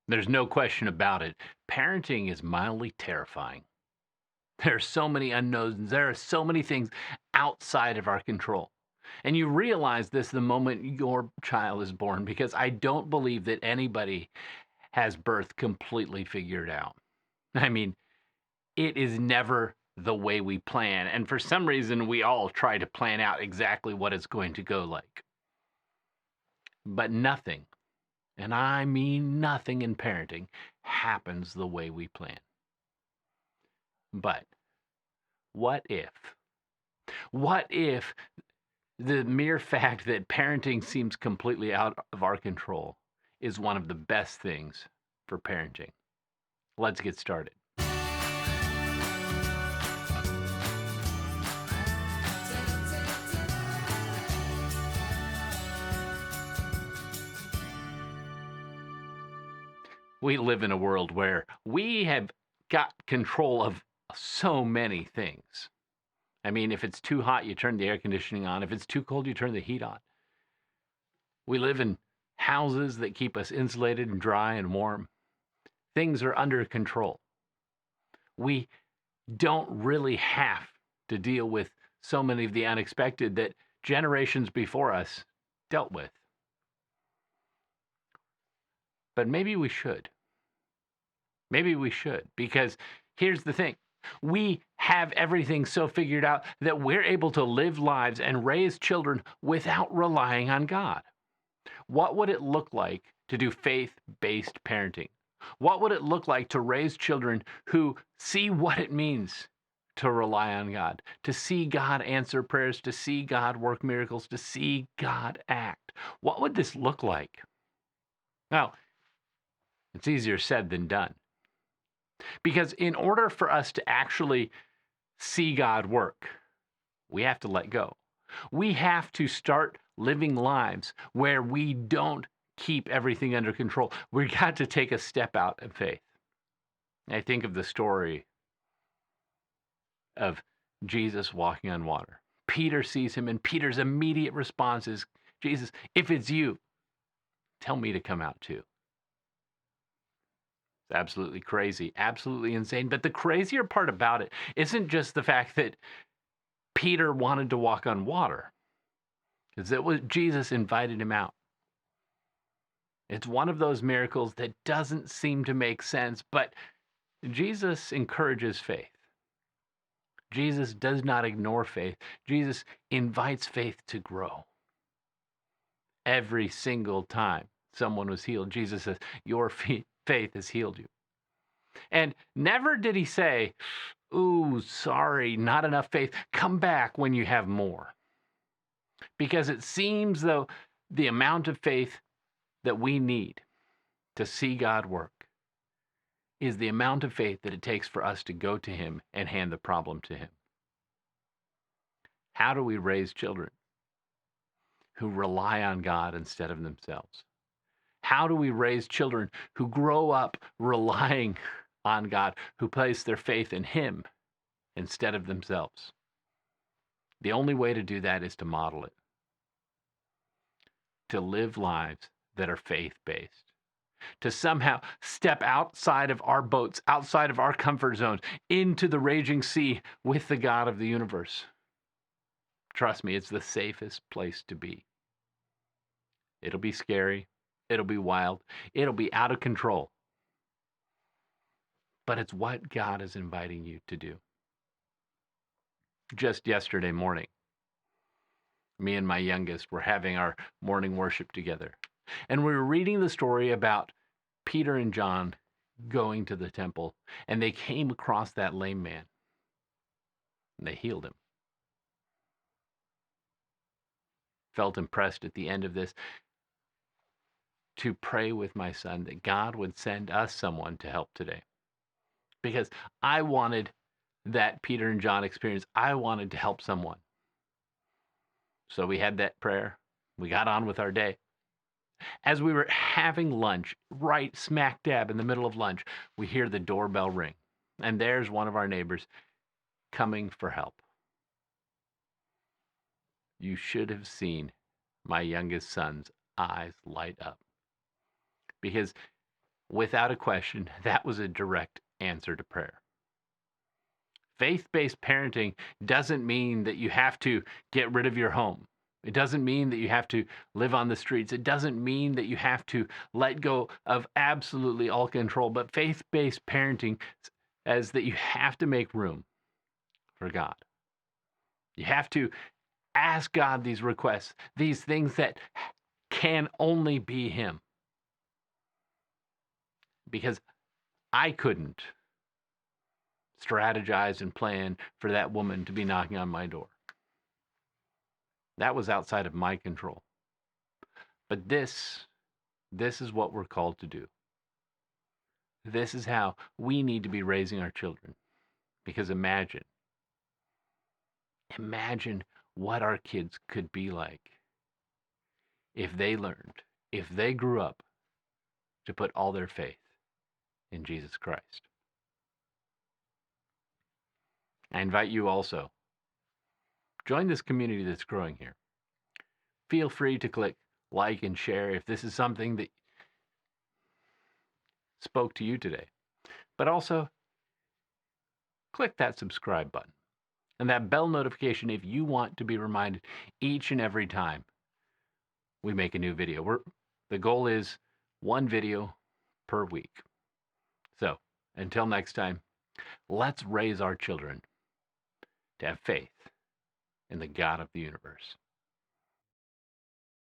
There's no question about it. Parenting is mildly terrifying. There are so many unknowns. There are so many things outside of our control. And you realize this the moment your child is born, because I don't believe that anybody has birth completely figured out. I mean, it is never the way we plan. And for some reason, we all try to plan out exactly what it's going to go like. But nothing, and I mean nothing in parenting, happens the way we plan. But what if? What if the mere fact that parenting seems completely out of our control is one of the best things for parenting? Let's get started. We live in a world where we have got control of so many things. I mean, if it's too hot, you turn the air conditioning on. If it's too cold, you turn the heat on. We live in houses that keep us insulated and dry and warm. Things are under control. We don't really have to deal with so many of the unexpected that generations before us dealt with. But maybe we should. Maybe we should, because here's the thing. We have everything so figured out that we're able to live lives and raise children without relying on God. What would it look like to do faith based parenting? What would it look like to raise children who see what it means to rely on God, to see God answer prayers, to see God work miracles, to see God act? What would this look like? Now, it's easier said than done, because in order for us to actually see God work, we have to let go. We have to start living lives where we don't keep everything under control. We got to take a step out of faith. I think of the story of Jesus walking on water. Peter sees him, and Peter's immediate response is, Jesus, if it's you, tell me to come out too. It's absolutely crazy, absolutely insane. But the crazier part about it isn't just the fact that Peter wanted to walk on water, because it was Jesus invited him out. It's one of those miracles that doesn't seem to make sense, but Jesus encourages faith. Jesus does not ignore faith. Jesus invites faith to grow. Every single time someone was healed, Jesus says, your faith has healed you. And never did he say, ooh, sorry, not enough faith. Come back when you have more. Because it seems though the amount of faith that we need to see God work is the amount of faith that it takes for us to go to him and hand the problem to him. How do we raise children who rely on God instead of themselves? How do we raise children who grow up relying on God, who place their faith in him instead of themselves? The only way to do that is to model it, to live lives that are faith-based, to somehow step outside of our boats, outside of our comfort zones, into the raging sea with the God of the universe. Trust me, it's the safest place to be. It'll be scary. It'll be wild. It'll be out of control. But it's what God is inviting you to do. Just yesterday morning, me and my youngest were having our morning worship together. And we were reading the story about Peter and John going to the temple, and they came across that lame man, and they healed him. Felt impressed at the end of this to pray with my son that God would send us someone to help today. Because I wanted that Peter and John experience. I wanted to help someone. So we had that prayer. We got on with our day. As we were having lunch, right smack dab in the middle of lunch, we hear the doorbell ring. And there's one of our neighbors coming for help. You should have seen my youngest son's eyes light up. Because Without a question, that was a direct answer to prayer. Faith-based parenting doesn't mean that you have to get rid of your home. It doesn't mean that you have to live on the streets. It doesn't mean that you have to let go of absolutely all control. But faith-based parenting says that you have to make room for God. You have to ask God these requests, these things that can only be Him. Because I couldn't strategize and plan for that woman to be knocking on my door. That was outside of my control. But this is what we're called to do. This is how we need to be raising our children. Because imagine what our kids could be like if they learned, if they grew up to put all their faith in Jesus Christ. I invite you also, join this community that's growing here. Feel free to click like and share if this is something that spoke to you today. But also, click that subscribe button and that bell notification if you want to be reminded each and every time we make a new video. The goal is one video per week. So, until next time, let's raise our children to have faith in the God of the universe.